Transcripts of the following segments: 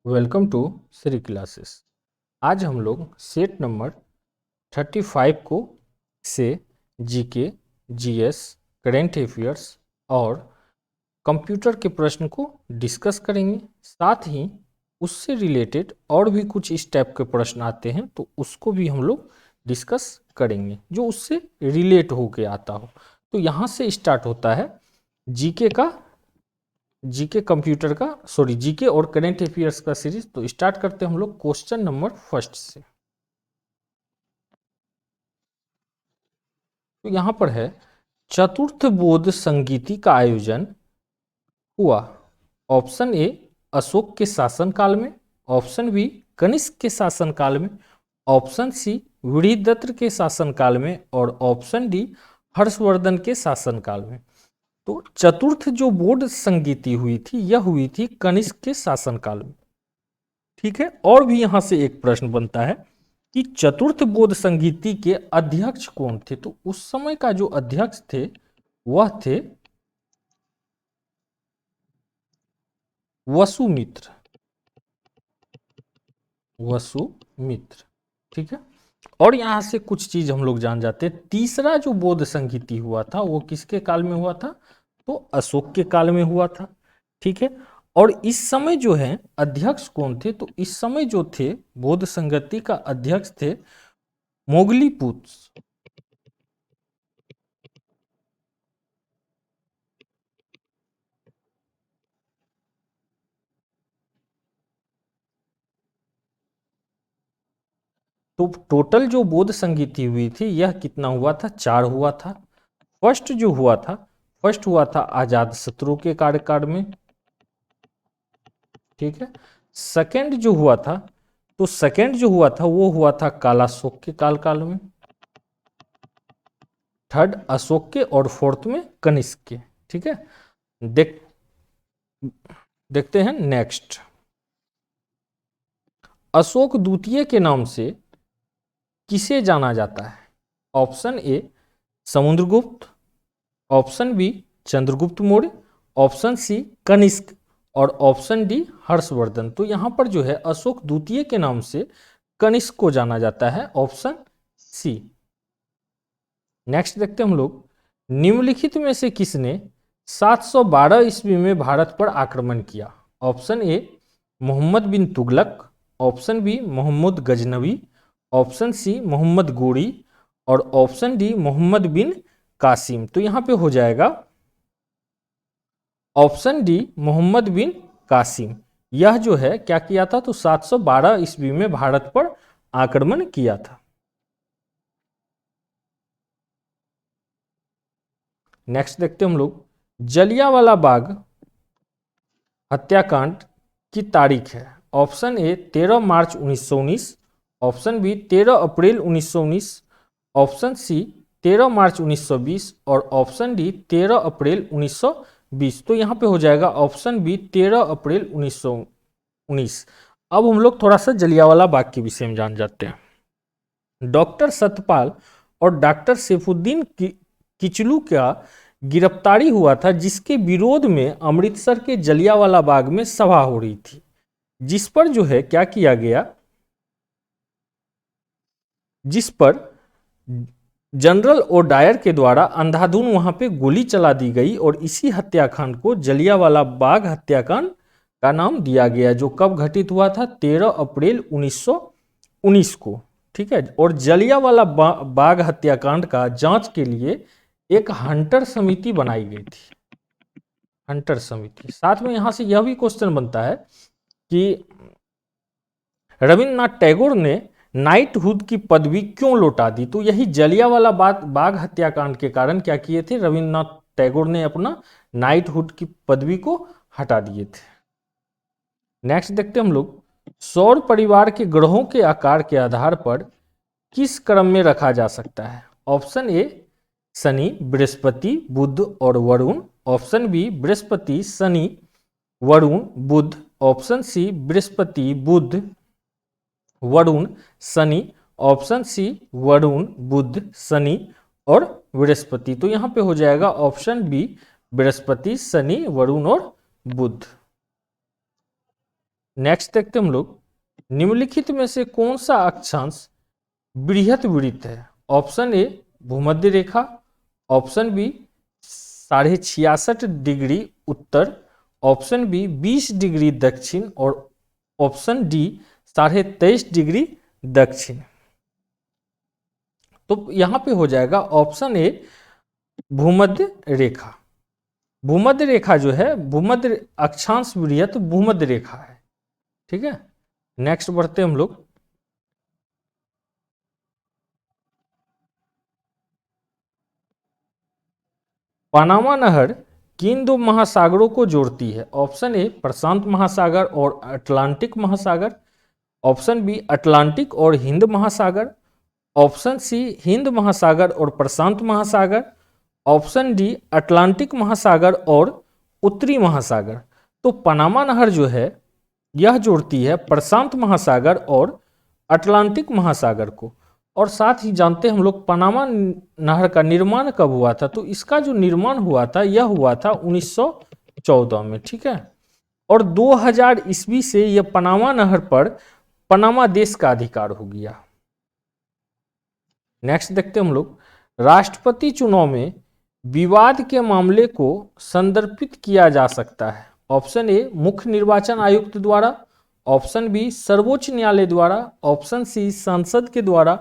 Welcome to Shri classes. आज हम लोग सेट नंबर 35 को से जीके, जीएस, करेंट अफेयर्स और कंप्यूटर के प्रश्न को डिस्कस करेंगे। साथ ही उससे रिलेटेड और भी कुछ इस टाइप के प्रश्न आते हैं तो उसको भी हम लोग डिस्कस करेंगे जो उससे रिलेट होके आता हो। तो यहाँ से स्टार्ट होता है जीके का, जीके कंप्यूटर का, सॉरी जीके और करंट अफेयर्स का सीरीज। तो स्टार्ट करते हैं हम लोग क्वेश्चन नंबर फर्स्ट से। तो यहाँ पर है, चतुर्थ बोध संगीति का आयोजन हुआ ऑप्शन ए अशोक के शासनकाल में, ऑप्शन बी कनिष्क के शासनकाल में, ऑप्शन सी वृहदत्त के शासनकाल में और ऑप्शन डी हर्षवर्धन के शासनकाल में। तो चतुर्थ जो बोर्ड संगीति हुई थी यह हुई थी कनिष्क के शासनकाल में। ठीक है, और भी यहां से एक प्रश्न बनता है कि चतुर्थ बोध संगीति के अध्यक्ष कौन थे। तो उस समय का जो अध्यक्ष थे वह थे वसुमित्र। वसुमित्र, ठीक है। और यहां से कुछ चीज हम लोग जान जाते हैं। तीसरा जो बोध संगीति हुआ था वो किसके काल में हुआ था? तो अशोक के काल में हुआ था। ठीक है, और इस समय जो है अध्यक्ष कौन थे? तो इस समय जो थे बोध संगति का अध्यक्ष थे मोगलीपुत्र। तो टोटल जो बोध संगीति हुई थी यह कितना हुआ था? 4 हुआ था। फर्स्ट जो हुआ था, फर्स्ट हुआ था आजाद शत्रु के कार्यकाल में। ठीक है, सेकंड जो हुआ था, तो सेकंड जो हुआ था वो हुआ था कालाशोक के काल में। थर्ड अशोक के और फोर्थ में कनिष्क के। ठीक है, देखते हैं नेक्स्ट। अशोक द्वितीय के नाम से किसे जाना जाता है? Option A Samudragupta, option B Chandragupta Maurya, option C Kanishka और ऑप्शन डी हर्षवर्धन। तो यहां पर जो है अशोक द्वितीय के नाम से कनिष्क को जाना जाता है, ऑप्शन सी। नेक्स्ट देखते हैं हम लोग, निम्नलिखित में से किसने 712 ईस्वी में भारत पर आक्रमण किया? Option A Mohammad bin Tughlaq, option B Mohammad Ghaznavi, option C Mohammad Ghori और ऑप्शन डी मोहम्मद बिन कासिम। तो यहां पे हो जाएगा ऑप्शन डी मोहम्मद बिन कासिम। यह जो है क्या किया था? तो 712 ईस्वी में भारत पर आक्रमण किया था। नेक्स्ट देखते हैं हम लोग, जलियांवाला बाग हत्याकांड की तारीख है। ऑप्शन ए 13 मार्च 1919, ऑप्शन बी 13 अप्रैल 1919, ऑप्शन सी 13 मार्च 1920 और ऑप्शन डी 13 अप्रैल 1920। तो यहाँ पे हो जाएगा ऑप्शन बी 13 अप्रैल 1919। अब हम लोग थोड़ा सा जलियांवाला बाग के विषय में जान जाते हैं। डॉक्टर सतपाल और डॉक्टर सैफुद्दीन किचलू का गिरफ्तारी हुआ था, जिसके विरोध में अमृतसर के जलियांवाला बाग में सभा हो रही थी, जिस पर जो है क्या किया गया, जिस पर जनरल ओडायर के द्वारा अंधाधुन वहां पे गोली चला दी गई और इसी हत्याकांड को जलियांवाला बाग हत्याकांड का नाम दिया गया, जो कब घटित हुआ था? 13 अप्रैल 1919 को। ठीक है, और जलियांवाला बाग हत्याकांड का जांच के लिए एक हंटर समिति बनाई गई थी, हंटर समिति। साथ में यहां से यह भी क्वेश्चन बनता है कि रविन्द्रनाथ टैगोर ने नाइटहुड की पदवी क्यों लौटा दी? तो यही जलियांवाला बाग हत्याकांड के कारण क्या किए थे? रविन्द्रनाथ टैगोर ने अपना नाइटहुड की पदवी को हटा दिए थे। नेक्स्ट देखते हैं हम लोग, सौर परिवार के ग्रहों के आकार के आधार पर किस क्रम में रखा जा सकता है? ऑप्शन ए शनि, बृहस्पति, बुध और वरुण, ऑप्शन बी बृहस्पति, शनि, वरुण, बुध, ऑप्शन सी बृहस्पति, बुध, वरुण, शनि, ऑप्शन सी वरुण, बुध, शनि और बृहस्पति। तो यहां पे हो जाएगा ऑप्शन बी बृहस्पति, शनि, वरुण और बुध। नेक्स्ट देखते हम लोग, निम्नलिखित में से कौन सा अक्षांश बृहत वृत्त है? ऑप्शन ए भूमध्य रेखा, ऑप्शन बी 66.5 डिग्री उत्तर, ऑप्शन बी 20 डिग्री दक्षिण और ऑप्शन डी 23.5 डिग्री दक्षिण। तो यहां पे हो जाएगा ऑप्शन ए भूमध्य रेखा। भूमध्य रेखा जो है, भूमध्य अक्षांश बृहत भूमध्य रेखा है। ठीक है, नेक्स्ट बढ़ते हम लोग। पनामा नहर किन दो महासागरों को जोड़ती है? ऑप्शन ए प्रशांत महासागर और अटलांटिक महासागर, ऑप्शन बी अटलांटिक और हिंद महासागर, ऑप्शन सी हिंद महासागर और प्रशांत महासागर, ऑप्शन डी अटलांटिक महासागर और उत्तरी महासागर। तो पनामा नहर जो है यह जोड़ती है प्रशांत महासागर और अटलांटिक महासागर को। और साथ ही जानते हैं हम लोग पनामा नहर का निर्माण कब हुआ था? तो इसका जो निर्माण हुआ था यह हुआ था 1914 में। ठीक है, और 2000 ईस्वी से यह पनामा नहर पर पनामा देश का अधिकार हो गया। नेक्स्ट देखते हैं हम लोग, राष्ट्रपति चुनाव में विवाद के मामले को संदर्भित किया जा सकता है। ऑप्शन ए मुख्य निर्वाचन आयुक्त द्वारा, ऑप्शन बी सर्वोच्च न्यायालय द्वारा, ऑप्शन सी संसद के द्वारा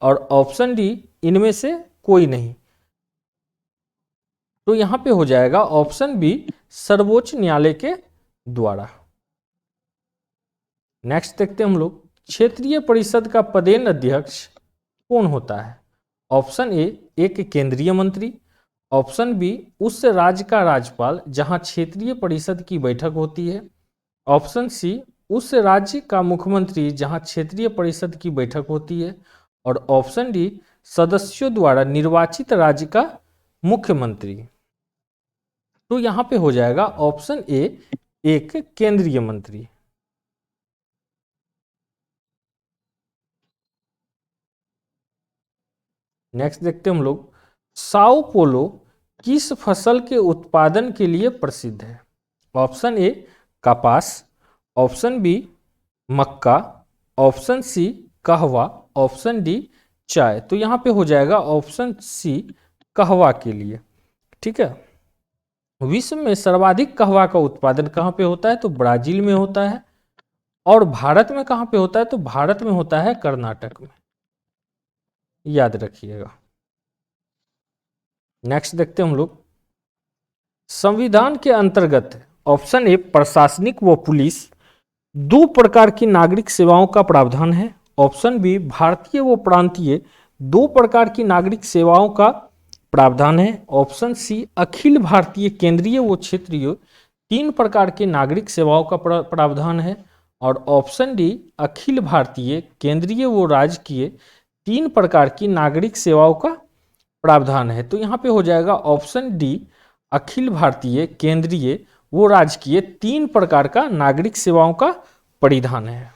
और ऑप्शन डी इनमें से कोई नहीं। तो यहां पे हो जाएगा ऑप्शन बी सर्वोच्च न्यायालय के द्वारा। नेक्स्ट देखते हैं हम लोग, क्षेत्रीय परिषद का पदेन अध्यक्ष कौन होता है? ऑप्शन ए एक केंद्रीय मंत्री, ऑप्शन बी उस राज्य का राज्यपाल जहां क्षेत्रीय परिषद की बैठक होती है, ऑप्शन सी उस राज्य का मुख्यमंत्री जहां क्षेत्रीय परिषद की बैठक होती है और ऑप्शन डी सदस्यों द्वारा निर्वाचित राज्य का मुख्यमंत्री। तो यहां पे हो जाएगा ऑप्शन ए एक केंद्रीय मंत्री। नेक्स्ट देखते हम लोग, साओ पोलो किस फसल के उत्पादन के लिए प्रसिद्ध है? ऑप्शन ए कपास, ऑप्शन बी मक्का, ऑप्शन सी कहवा, ऑप्शन डी चाय। तो यहां पे हो जाएगा ऑप्शन सी कहवा के लिए। ठीक है, विश्व में सर्वाधिक कहवा का उत्पादन कहां पे होता है? तो ब्राजील में होता है। और भारत में कहां पे होता है? तो भारत में होता है कर्नाटक में, याद रखिएगा। नेक्स्ट देखते हम लोग, संविधान के अंतर्गत ऑप्शन ए प्रशासनिक व पुलिस दो प्रकार की नागरिक सेवाओं का प्रावधान है, ऑप्शन बी भारतीय व प्रांतीय दो प्रकार की नागरिक सेवाओं का प्रावधान है, ऑप्शन सी अखिल भारतीय केंद्रीय व क्षेत्रीय तीन प्रकार के नागरिक सेवाओं का प्रावधान है और ऑप्शन डी अखिल भारतीय केंद्रीय व राजकीय तीन प्रकार की नागरिक सेवाओं का प्रावधान है। तो यहाँ पे हो जाएगा ऑप्शन डी अखिल भारतीय केंद्रीय वो राजकीय तीन प्रकार का नागरिक सेवाओं का परिधान है।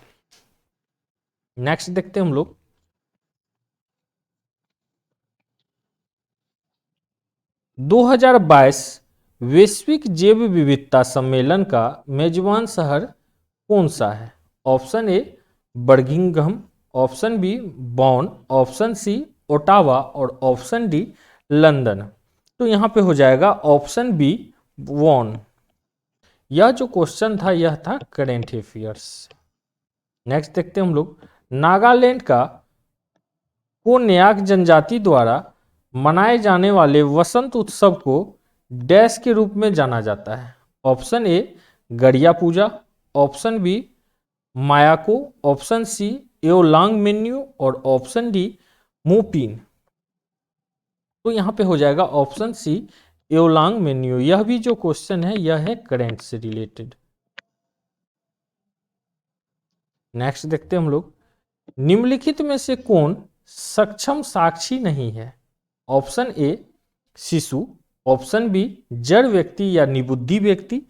नेक्स्ट देखते हैं हम लोग, दो 2022 वैश्विक जैव विविधता सम्मेलन का मेजबान शहर कौन सा है? Option A Birmingham, option B Bonn, option C Ottawa और ऑप्शन डी लंदन। तो यहां पे हो जाएगा ऑप्शन बी वॉन। यह जो क्वेश्चन था यह था करेंट अफेयर्स। नेक्स्ट देखते हैं हम लोग, नागालैंड का कोन्याक जनजाति द्वारा मनाए जाने वाले वसंत उत्सव को डैश के रूप में जाना जाता है? ऑप्शन ए गड़िया पूजा, ऑप्शन बी मायाको, ऑप्शन सी एओलांग मेन्यू और ऑप्शन डी मोपिन। तो यहां पे हो जाएगा ऑप्शन सी एओलांग मेन्यू। यह भी जो क्वेश्चन है यह है करंट से रिलेटेड। नेक्स्ट देखते हैं हम लोग, निम्नलिखित में से कौन सक्षम साक्षी नहीं है? ऑप्शन ए शिशु, ऑप्शन बी जड़ व्यक्ति या निबुद्धि व्यक्ति,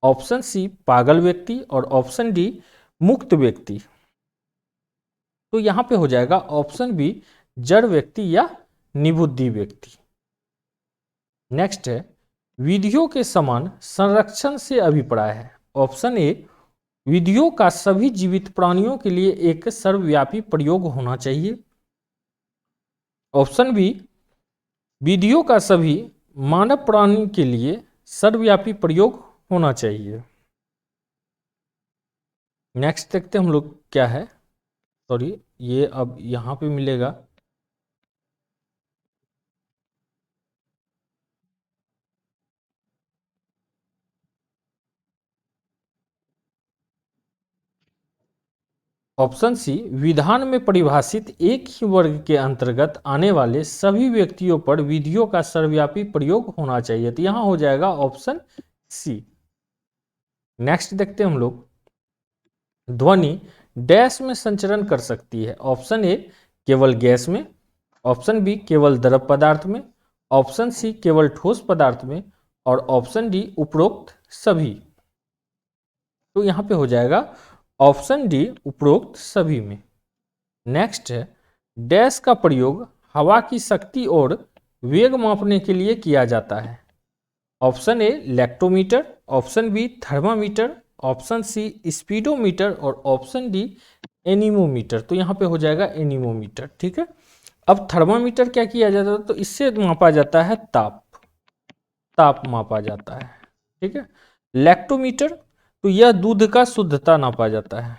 ऑप्शन सी पागल व्यक्ति और ऑप्शन डी मुक्त व्यक्ति। तो यहां पे हो जाएगा ऑप्शन बी जड़ व्यक्ति या निबुद्धि व्यक्ति। नेक्स्ट है, विधियों के समान संरक्षण से अभिप्राय है? ऑप्शन ए विधियों का सभी जीवित प्राणियों के लिए एक सर्वव्यापी प्रयोग होना चाहिए। ऑप्शन बी, विधियों का सभी मानव प्राणी के लिए सर्वव्यापी प्रयोग होना चाहिए। नेक्स्ट देखते हैं हम लोग क्या है, सॉरी ये अब यहां पे मिलेगा। ऑप्शन सी, विधान में परिभाषित एक ही वर्ग के अंतर्गत आने वाले सभी व्यक्तियों पर विधियों का सर्वव्यापी प्रयोग होना चाहिए। तो यहां हो जाएगा ऑप्शन सी। नेक्स्ट देखते हैं हम लोग, ध्वनि डैश में संचरण कर सकती है। ऑप्शन ए, केवल गैस में। ऑप्शन बी, केवल द्रव पदार्थ में। ऑप्शन सी, केवल ठोस पदार्थ में। और ऑप्शन डी, उपरोक्त सभी। तो यहां पे हो जाएगा ऑप्शन डी, उपरोक्त सभी में। नेक्स्ट है, डैश का प्रयोग हवा की शक्ति और वेग मापने के लिए किया जाता है। Option A, lactometer. Option B, thermometer. Option C, speedometer. और ऑप्शन डी, एनीमोमीटर। तो यहाँ पे हो जाएगा एनीमोमीटर। ठीक है, अब थर्मामीटर क्या किया जाता है, तो इससे मापा जाता है ताप, ताप मापा जाता है। ठीक है, लैक्टोमीटर, तो यह दूध का शुद्धता नापा जाता है।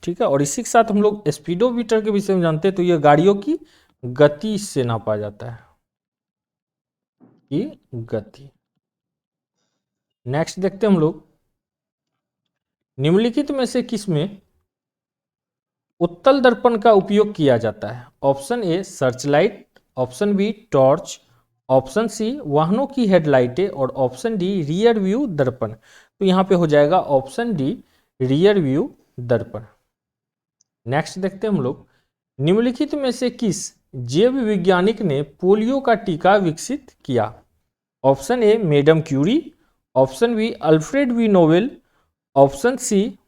ठीक है, और इसी के साथ हम लोग स्पीडोमीटर के विषय में जानते हैं, तो यह गाड़ियों की गति से नापा जाता है, कि गति। नेक्स्ट देखते हैं हम लोग, निम्नलिखित में से किसमें उत्तल दर्पण का उपयोग किया जाता है। Option A, searchlight. Option B, torch. Option C, वाहनों की हेडलाइटें। और ऑप्शन डी, रियर व्यू दर्पण। तो यहाँ पे हो जाएगा ऑप्शन डी, रियर व्यू दर्पण। नेक्स्ट देखते हैं हम लोग, निम्नलिखित में से किस जैव वैज्ञानिक ने पोलियो का टीका विकसित किया। Option A, madam Curie. Option B, Alfred V Nobel. Option C,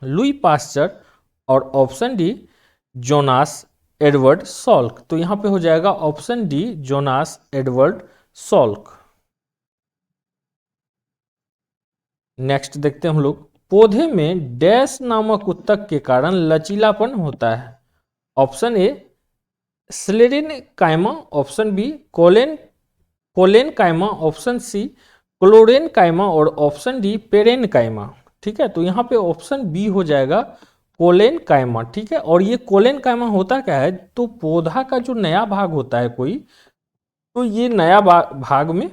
Louis Pasteur. और option D, Jonas Edward Salk. तो यहां पे हो जाएगा option D, Jonas Edward Salk. Next देखते हैं हम लोग, पौधे में डैश नामक उत्तक के कारण लचीलापन होता है। ऑप्शन ए, स्लेरिन कायमा। ऑप्शन बी, कोलेन कोलेन कायमा। ऑप्शन सी, क्लोरेन कायमा। और ऑप्शन डी, पेरेन कायमा। ठीक है, तो यहाँ पे ऑप्शन बी हो जाएगा कोलेन कायमा। ठीक है, और ये कोलेन कायमा होता क्या है, तो पौधा का जो नया भाग होता है कोई, तो ये नया भाग में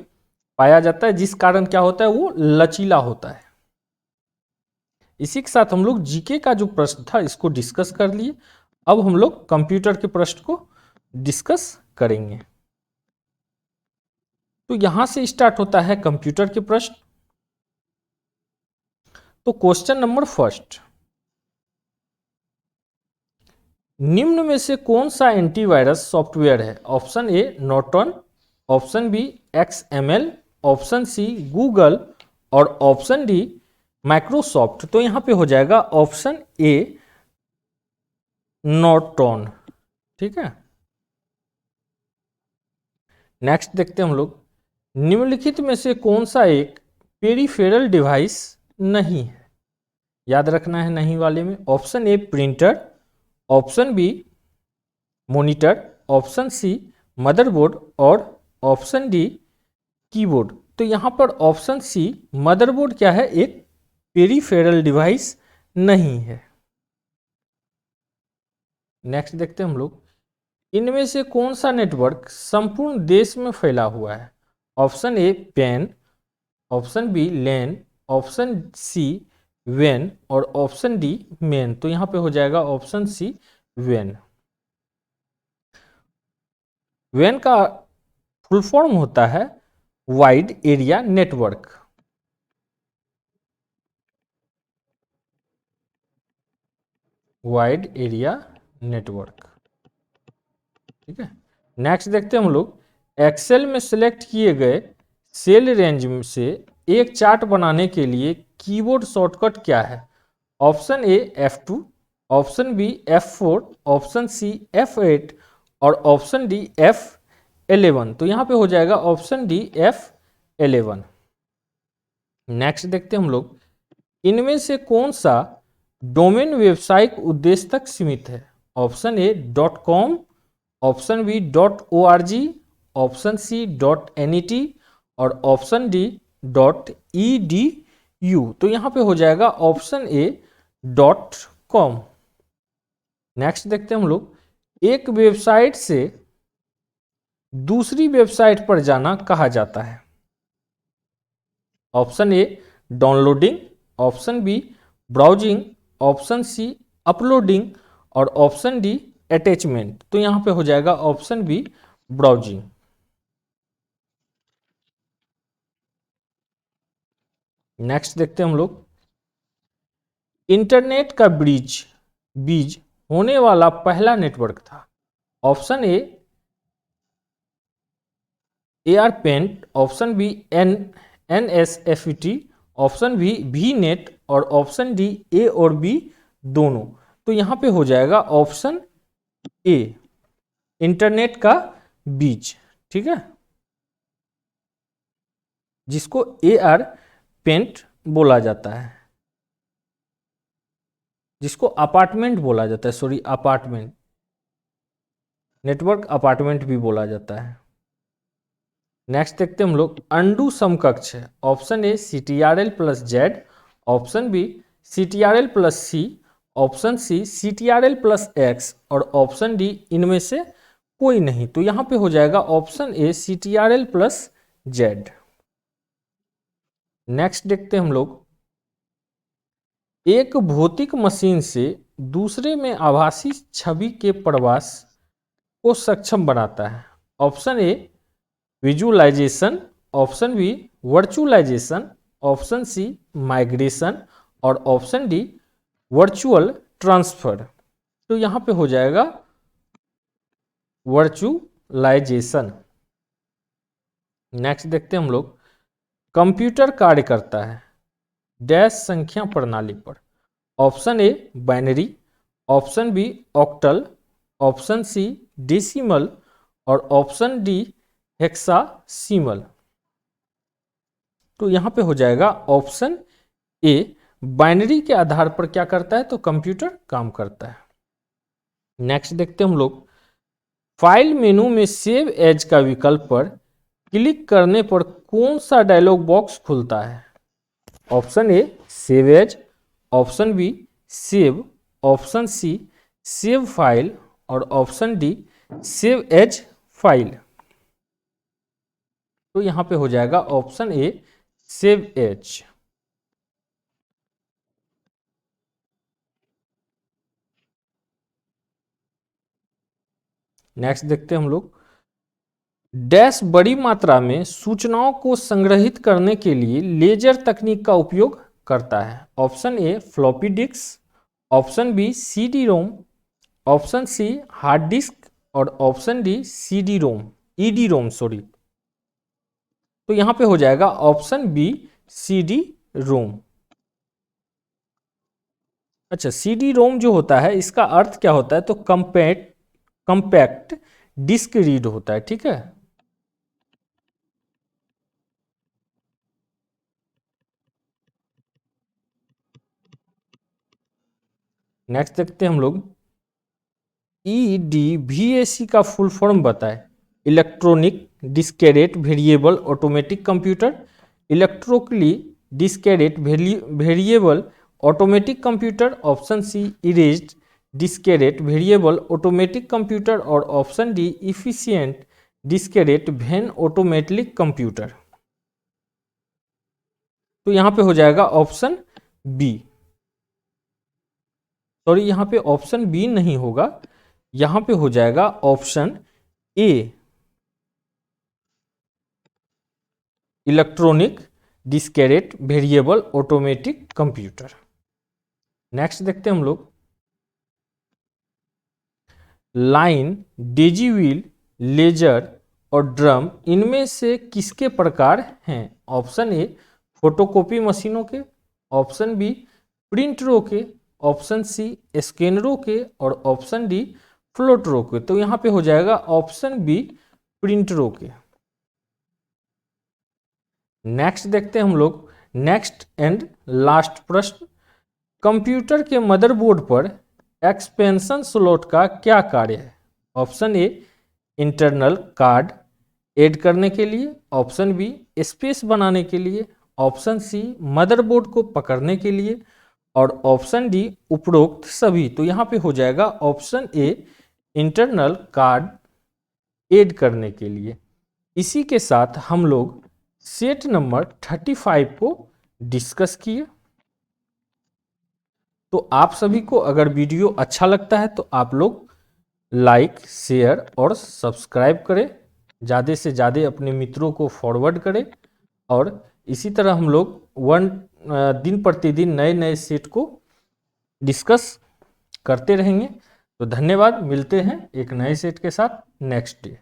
पाया जाता है, जिस कारण क्या होता है, वो लचीला होता है। इसी के साथ हम लोग जीके का जो प्रश्न था इसको डिस्कस कर लिए। अब हम लोग कंप्यूटर के प्रश्न को डिस्कस करेंगे। तो यहां से स्टार्ट होता है कंप्यूटर के प्रश्न। तो क्वेश्चन नंबर फर्स्ट, निम्न में से कौन सा एंटीवायरस सॉफ्टवेयर है। Option A, Norton. Option B, XML। Option C, Google. और ऑप्शन डी, माइक्रोसॉफ्ट। तो यहां पे हो जाएगा ऑप्शन ए, नॉर्टन। ठीक है, नेक्स्ट देखते हैं हम लोग, निम्नलिखित में से कौन सा एक पेरिफेरल डिवाइस नहीं है। याद रखना है नहीं वाले में। Option A, printer. Option B, monitor. Option C, motherboard. और ऑप्शन डी, कीबोर्ड। तो यहां पर ऑप्शन सी, मदरबोर्ड क्या है, एक पेरिफेरल डिवाइस नहीं है। नेक्स्ट देखते हैं हम लोग, इनमें से कौन सा नेटवर्क संपूर्ण देश में फैला हुआ है। ऑप्शन ए, पैन। ऑप्शन बी, लैन। Option C, van. और ऑप्शन डी, मैन। तो यहां पे हो जाएगा ऑप्शन सी, वैन। वैन का फुल फॉर्म होता है wide area network. Wide area network. ठीक है, नेक्स्ट देखते हैं हम लोग, एक्सेल में सिलेक्ट किए गए सेल रेंज से एक चार्ट बनाने के लिए कीबोर्ड शॉर्टकट क्या है। Option A, F2। Option B, F4। Option C, F8। और ऑप्शन डी, F11। तो यहां पे हो जाएगा ऑप्शन डी, 11। नेक्स्ट देखते हैं हम लोग, इनमें से कौन सा डोमेन व्यावसायिक उद्देश्य तक सीमित है? Option A .com, option B .org, option C .net और ऑप्शन डी .edu। तो यहां पे हो जाएगा ऑप्शन ए .com। नेक्स्ट देखते हैं हम लोग, एक वेबसाइट से दूसरी वेबसाइट पर जाना कहा जाता है? Option A downloading, option B browsing, option C uploading और ऑप्शन डी अटैचमेंट। तो यहां पे हो जाएगा ऑप्शन बी ब्राउजिंग। नेक्स्ट देखते हैं हम लोग, इंटरनेट का बीज होने वाला पहला नेटवर्क था? Option A ARPANET, option B NSFET, option B VNet और ऑप्शन डी ए और बी दोनों। तो यहां पे हो जाएगा ऑप्शन ए इंटरनेट का बीज, ठीक है, जिसको एआरपेंट बोला जाता है, जिसको अपार्टमेंट बोला जाता है, सॉरी अपार्टमेंट, नेटवर्क अपार्टमेंट भी बोला जाता है। नेक्स्ट देखते हैं हम लोग, अंडू समकक्ष है? Option A CTRL plus Z, option B CTRL plus C, option C CTRL plus X और ऑप्शन डी इनमें से कोई नहीं। तो यहां पे हो जाएगा option A CTRL plus Z. Next देखते हैं हम लोग, एक भौतिक मशीन से दूसरे में आभासी छवि के प्रवास को सक्षम बनाता है? Option A visualisation, option B virtualisation, option C migration और ऑप्शन डी वर्चुअल ट्रांसफर। तो यहां पे हो जाएगा वर्चुअलाइजेशन। नेक्स्ट देखते हैं हम लोग, कंप्यूटर कार्य करता है डैश संख्या प्रणाली पर? Option A binary, option B octal, option C decimal और ऑप्शन डी हेक्सासीमल। तो यहां पे हो जाएगा ऑप्शन ए बाइनरी के आधार पर क्या करता है? तो कंप्यूटर काम करता है। नेक्स्ट देखते हैं हम लोग, फाइल मेनू में सेव एज का विकल्प पर क्लिक करने पर कौन सा डायलॉग बॉक्स खुलता है? Option A save as, option B save, option C save file और option D save as file. तो यहां पे हो जाएगा option A save as. Next देखते हैं हम लोग, डैश बड़ी मात्रा में सूचनाओं को संग्रहित करने के लिए लेजर तकनीक का उपयोग करता है? Option A floppy disk, option B CD-ROM, option C hard disk और ऑप्शन डी ED-ROM सॉरी। तो यहां पे हो जाएगा ऑप्शन बी CD-ROM। अच्छा, CD-ROM जो होता है इसका अर्थ क्या होता है? तो कंपैक्ट डिस्क रीड होता है, ठीक है। नेक्स्ट देखते हैं हम लोग, EDVAC का फुल फॉर्म बताएं। Electronic discrete variable automatic computer, electronically discrete variable automatic computer, option C erased discrete variable automatic computer और option D efficient discrete when automatic computer. तो यहां पे हो जाएगा ऑप्शन बी, सॉरी यहां पे ऑप्शन बी नहीं होगा, यहां पे हो जाएगा option A electronic discrete variable automatic computer. Next देखते हैं हम लोग, लाइन, डेजी व्हील, लेजर और ड्रम इनमें से किसके प्रकार हैं? ऑप्शन ए फोटोकॉपी मशीनों के, ऑप्शन बी प्रिंटरों के, ऑप्शन सी स्कैनरों के और ऑप्शन डी फ्लोटरों के। तो यहां पे हो जाएगा ऑप्शन बी प्रिंटरों के। नेक्स्ट देखते हैं हम लोग, नेक्स्ट एंड लास्ट प्रश्न, कंप्यूटर के मदरबोर्ड पर एक्सपेंशन स्लॉट का क्या कार्य है? Option a internal card add करने के लिए, ऑप्शन बी स्पेस बनाने के लिए, ऑप्शन सी मदरबोर्ड को पकड़ने के लिए, और ऑप्शन डी उपरोक्त सभी। तो यहाँ पे हो जाएगा option a internal card add करने के लिए। इसी के साथ हम लोग सेट नंबर 35 को डिस्कस किए। तो आप सभी को अगर वीडियो अच्छा लगता है तो आप लोग लाइक, शेयर और सब्सक्राइब करें, ज़्यादा से ज़्यादा अपने मित्रों को फॉरवर्ड करें, और इसी तरह हम लोग दिन प्रतिदिन नए नए सेट को डिस्कस करते रहेंगे। तो धन्यवाद, मिलते हैं एक नए सेट के साथ नेक्स्ट डे।